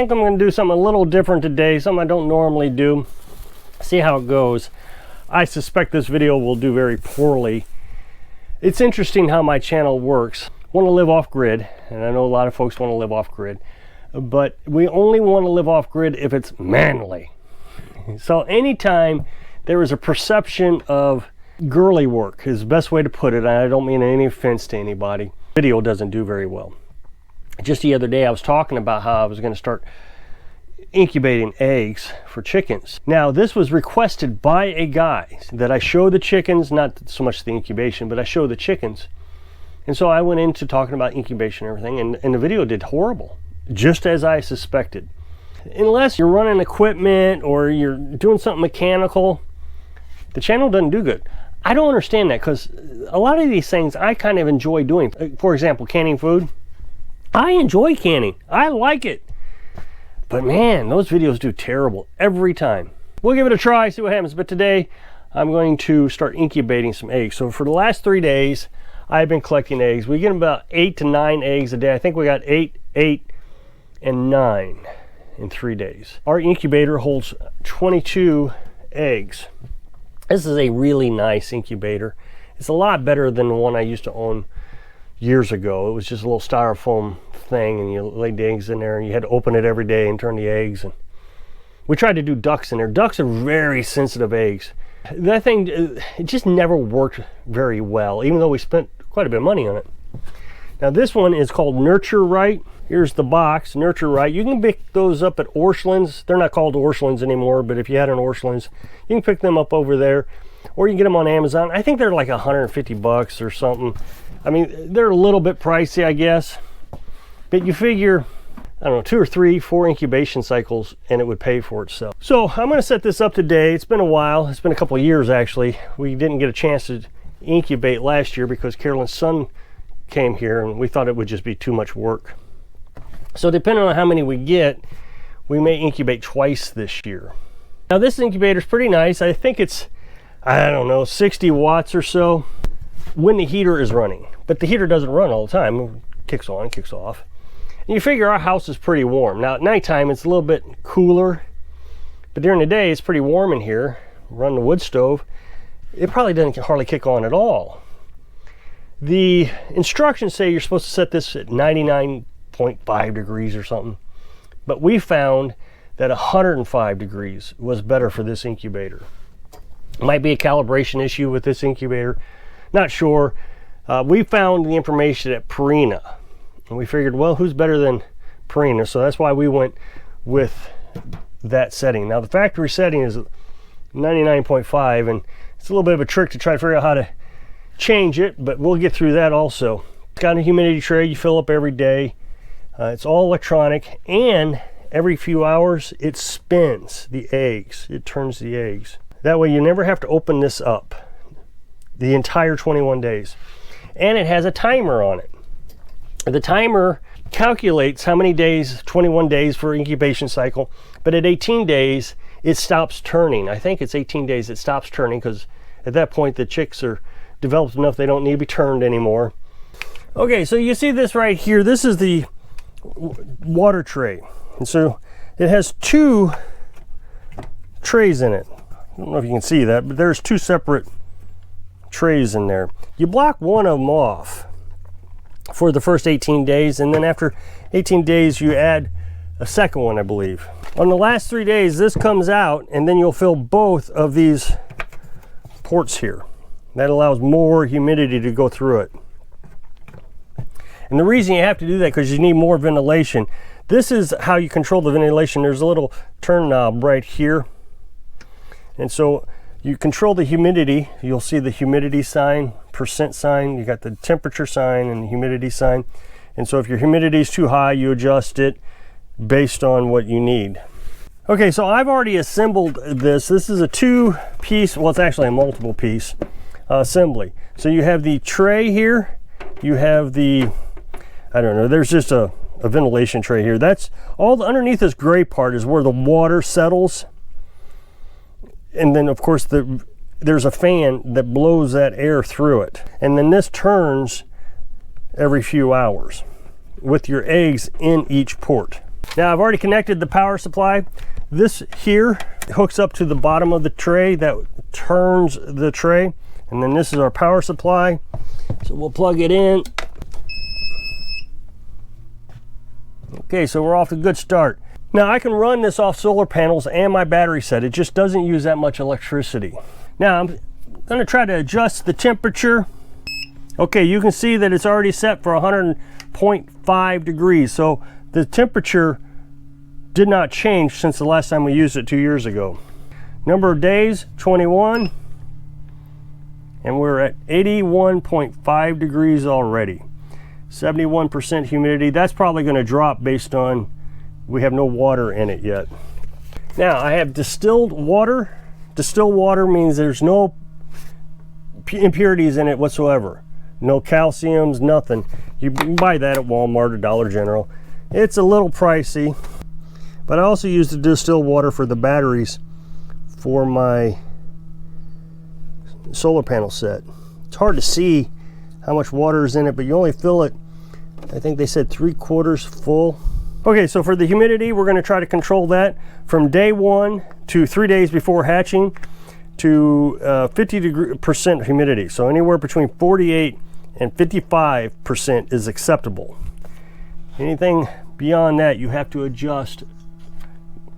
think I'm going to do something a little different today, something I don't normally do. See how it goes. I suspect this video will do very poorly. It's interesting how my channel works. I want to live off grid, and I know a lot of folks want to live off grid, but we only want to live off grid if it's manly. So anytime there is a perception of girly work is the best way to put it, and I don't mean any offense to anybody, video doesn't do very well. Just the other day I was talking about how I was going to start incubating eggs for chickens. Now this was requested by a guy that I show the chickens, not so much the incubation, but I show the chickens. And so I went into talking about incubation and everything, and the video did horrible, just as I suspected. Unless you're running equipment or you're doing something mechanical, the channel doesn't do good. I don't understand that, because a lot of these things I kind of enjoy doing. For example, canning food. I enjoy canning. I like it. But man, those videos do terrible every time. We'll give it a try, see what happens. But today I'm going to start incubating some eggs. So for the last 3 days, I've been collecting eggs. We get about 8 to 9 eggs a day. I think we got 8, 8, and 9 in 3 days. Our incubator holds 22 eggs. This is a really nice incubator. It's a lot better than the one I used to own years ago. It was just a little styrofoam thing, and you laid the eggs in there, and you had to open it every day and turn the eggs. And we tried to do ducks in there. Ducks are very sensitive eggs. That thing, it just never worked very well, even though we spent quite a bit of money on it. Now this one is called Nurture Right. Here's the box, Nurture Right. You can pick those up at Orscheln's. They're not called Orscheln's anymore, but if you had an Orscheln's, you can pick them up over there, or you can get them on Amazon. I think they're like 150 bucks or something. I mean, they're a little bit pricey, I guess, but you figure, I don't know, 2 or 3, 4 incubation cycles and it would pay for itself. So I'm going to set this up today. It's been a while. It's been a couple of years, actually. We didn't get a chance to incubate last year because Carolyn's son came here and we thought it would just be too much work. So depending on how many we get, we may incubate twice this year. Now this incubator is pretty nice. I think it's, I don't know, 60 watts or so when the heater is running, but the heater doesn't run all the time. It kicks on, kicks off. And you figure our house is pretty warm. Now at nighttime it's a little bit cooler, but during the day it's pretty warm in here. Run the wood stove, it probably doesn't hardly kick on at all. The instructions say you're supposed to set this at 99.5 degrees or something, but we found that 105 degrees was better for this incubator. It might be a calibration issue with this incubator, not sure. We found the information at Purina, and we figured, well, who's better than Purina? So that's why we went with that setting. Now the factory setting is 99.5, and it's a little bit of a trick to try to figure out how to change it, but we'll get through that also. It's got a humidity tray you fill up every day. It's all electronic, and every few hours it spins the eggs. It turns the eggs. That way you never have to open this up the entire 21 days. And it has a timer on it. The timer calculates how many days, 21 days for incubation cycle, but at 18 days it stops turning. I think it's 18 days it stops turning, because at that point the chicks are developed enough they don't need to be turned anymore. Okay, so you see this right here. This is the water tray, and so it has 2 trays in it. I don't know if you can see that, but there's 2 separate trays in there. You block one of them off for the first 18 days, and then after 18 days you add a second one, I believe. On the last 3 days this comes out, and then you'll fill both of these ports here. That allows more humidity to go through it. And the reason you have to do that, because you need more ventilation. This is how you control the ventilation. There's a little turn knob right here, and so you control the humidity. You'll see the humidity sign, percent sign. You got the temperature sign and the humidity sign. And so if your humidity is too high, you adjust it based on what you need. Okay, so I've already assembled this. This is a 2-piece, well, it's actually a multiple piece assembly. So you have the tray here. You have the, I don't know, there's just a ventilation tray here. That's all the underneath this gray part is where the water settles. And then of course there's a fan that blows that air through it. And then this turns every few hours with your eggs in each port. Now I've already connected the power supply. This here hooks up to the bottom of the tray that turns the tray, and then this is our power supply. So we'll plug it in. Okay, so we're off to a good start. Now I can run this off solar panels and my battery set. It just doesn't use that much electricity. Now I'm gonna try to adjust the temperature. Okay, you can see that it's already set for 100.5 degrees. So the temperature did not change since the last time we used it 2 years ago. Number of days, 21. And we're at 81.5 degrees already. 71% humidity. That's probably going to drop based on we have no water in it yet. Now I have distilled water. Distilled water means there's no impurities in it whatsoever. No calciums, nothing. You can buy that at Walmart or Dollar General. It's a little pricey, but I also use the distilled water for the batteries for my solar panel set. It's hard to see how much water is in it, but you only fill it, I think they said 3/4 full. Okay, so for the humidity, we're going to try to control that from day 1 to 3 days before hatching to 50% humidity. So anywhere between 48 and 55% is acceptable. Anything beyond that, you have to adjust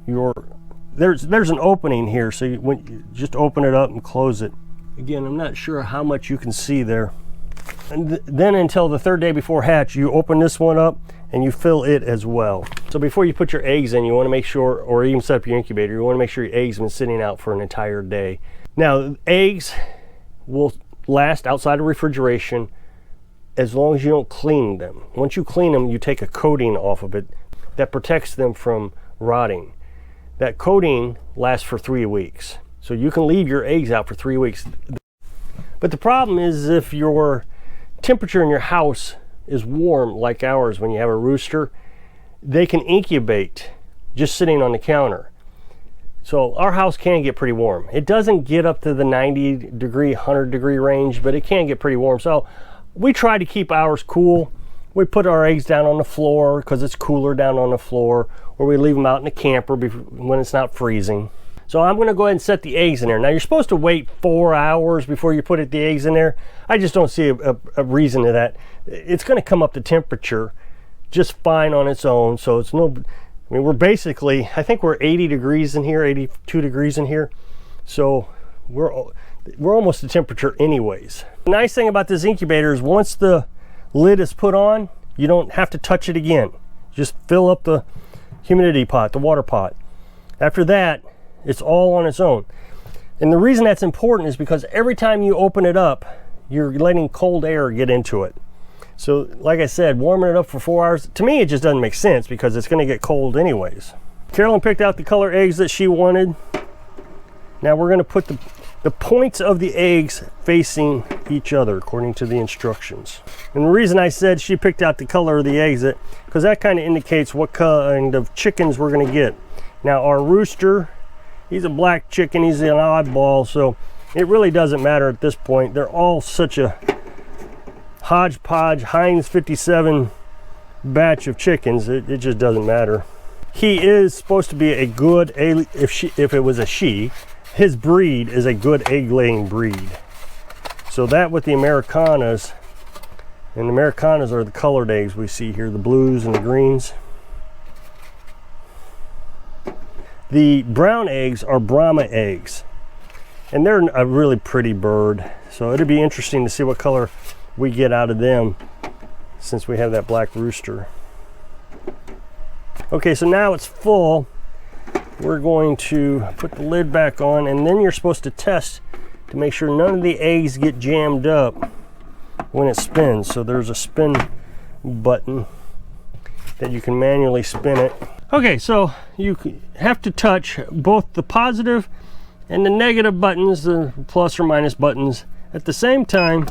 your, there's an opening here, so you just open it up and close it. Again, I'm not sure how much you can see there. And then until the 3rd day before hatch, you open this one up and you fill it as well. So before you put your eggs in, you want to make sure, or even set up your incubator, you want to make sure your eggs have been sitting out for an entire day. Now, eggs will last outside of refrigeration as long as you don't clean them. Once you clean them, you take a coating off of it that protects them from rotting. That coating lasts for 3 weeks. So you can leave your eggs out for 3 weeks. But the problem is if your temperature in your house is warm like ours, when you have a rooster, they can incubate just sitting on the counter. So our house can get pretty warm. It doesn't get up to the 90 degree, 100 degree range, but it can get pretty warm. So we try to keep ours cool. We put our eggs down on the floor because it's cooler down on the floor, or we leave them out in the camper when it's not freezing. So I'm going to go ahead and set the eggs in there. Now you're supposed to wait 4 hours before you put the eggs in there. I just don't see a reason to that. It's going to come up to temperature just fine on its own. So it's no, I mean, we're basically, I think we're 80 degrees in here, 82 degrees in here. So we're almost to temperature anyways. The nice thing about this incubator is once the lid is put on, you don't have to touch it again. Just fill up the humidity pot, the water pot. After that, it's all on its own. And the reason that's important is because every time you open it up, you're letting cold air get into it. So like I said, warming it up for 4 hours, to me it just doesn't make sense because it's going to get cold anyways. Carolyn picked out the color eggs that she wanted. Now we're going to put the points of the eggs facing each other according to the instructions. And the reason I said she picked out the color of the eggs, because that kind of indicates what kind of chickens we're going to get. Now our rooster, he's a black chicken, he's an oddball, so it really doesn't matter at this point. They're all such a hodgepodge Heinz 57 batch of chickens, it just doesn't matter. He is supposed to be a good, if it was a she, his breed is a good egg-laying breed. So that with the Americanas, and the Americanas are the colored eggs we see here, the blues and the greens. The brown eggs are Brahma eggs, and they're a really pretty bird. So it'd be interesting to see what color we get out of them since we have that black rooster. Okay, so now it's full. We're going to put the lid back on, and then you're supposed to test to make sure none of the eggs get jammed up when it spins. So there's a spin button that you can manually spin it. Okay, so you have to touch both the positive and the negative buttons, the plus or minus buttons, at the same time,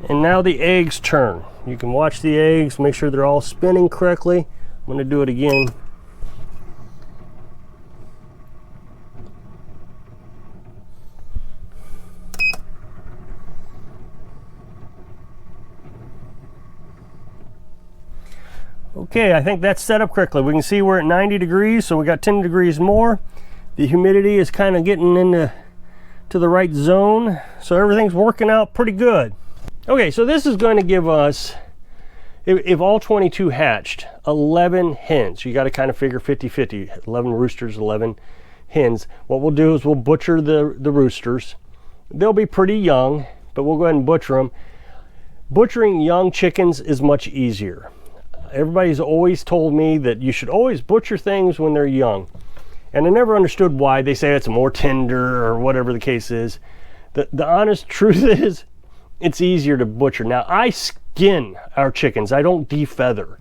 and now the eggs turn. You can watch the eggs, make sure they're all spinning correctly. I'm going to do it again. Okay, I think that's set up correctly. We can see we're at 90 degrees, so we got 10 degrees more. The humidity is kind of getting into the right zone, so everything's working out pretty good. Okay, so this is going to give us, if all 22 hatched, 11 hens. You got to kind of figure 50-50, 11 roosters, 11 hens. What we'll do is we'll butcher the roosters. They'll be pretty young, but we'll go ahead and butcher them. Butchering young chickens is much easier. Everybody's always told me that you should always butcher things when they're young. And I never understood why. They say it's more tender or whatever the case is. The honest truth is, it's easier to butcher. Now, I skin our chickens. I don't defeather.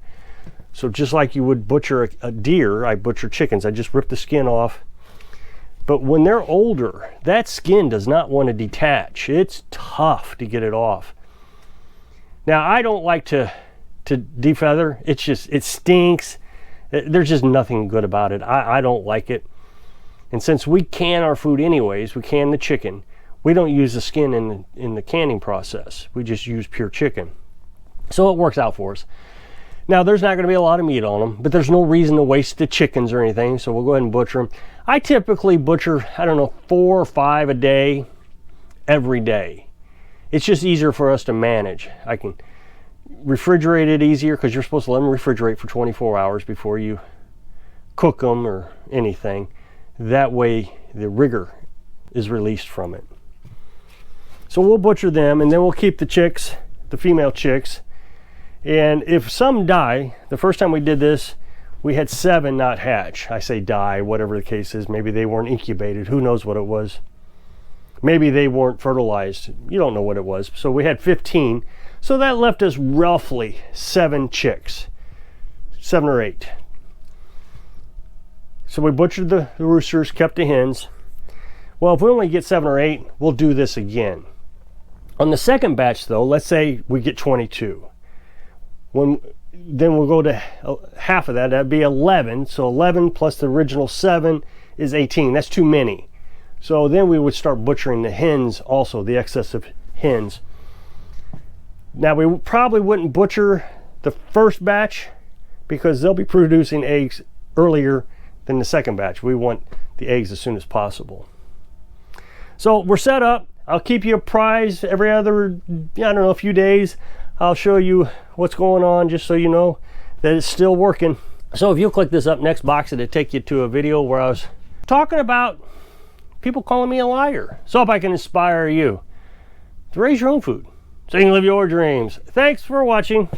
So just like you would butcher a deer, I butcher chickens. I just rip the skin off. But when they're older, that skin does not want to detach. It's tough to get it off. Now, I don't like to defeather. It stinks. There's just nothing good about it. I don't like it. And since we can our food anyways, we can the chicken, we don't use the skin in the canning process. We just use pure chicken. So it works out for us. Now, there's not going to be a lot of meat on them, but there's no reason to waste the chickens or anything, so we'll go ahead and butcher them. I typically butcher, I don't know, 4 or 5 a day, every day. It's just easier for us to manage. I can refrigerate it easier because you're supposed to let them refrigerate for 24 hours before you cook them or anything. That way the rigor is released from it. So we'll butcher them, and then we'll keep the chicks, the female chicks. And if some die, the first time we did this, we had 7 not hatch. I say die, whatever the case is. Maybe they weren't incubated. Who knows what it was? Maybe they weren't fertilized. You don't know what it was. So we had 15. So that left us roughly 7 chicks, 7 or 8. So we butchered the roosters, kept the hens. Well, if we only get 7 or 8, we'll do this again. On the second batch though, let's say we get 22. Then we'll go to half of that. That'd be 11. So 11 plus the original 7 is 18. That's too many. So then we would start butchering the hens also, the excess of hens. Now, we probably wouldn't butcher the first batch because they'll be producing eggs earlier than the second batch. We want the eggs as soon as possible. So we're set up. I'll keep you apprised every other, I don't know, a few days. I'll show you what's going on just so you know that it's still working. So if you'll click this up next box, it'll take you to a video where I was talking about people calling me a liar. So if I can inspire you to raise your own food so you can live your dreams. Thanks for watching.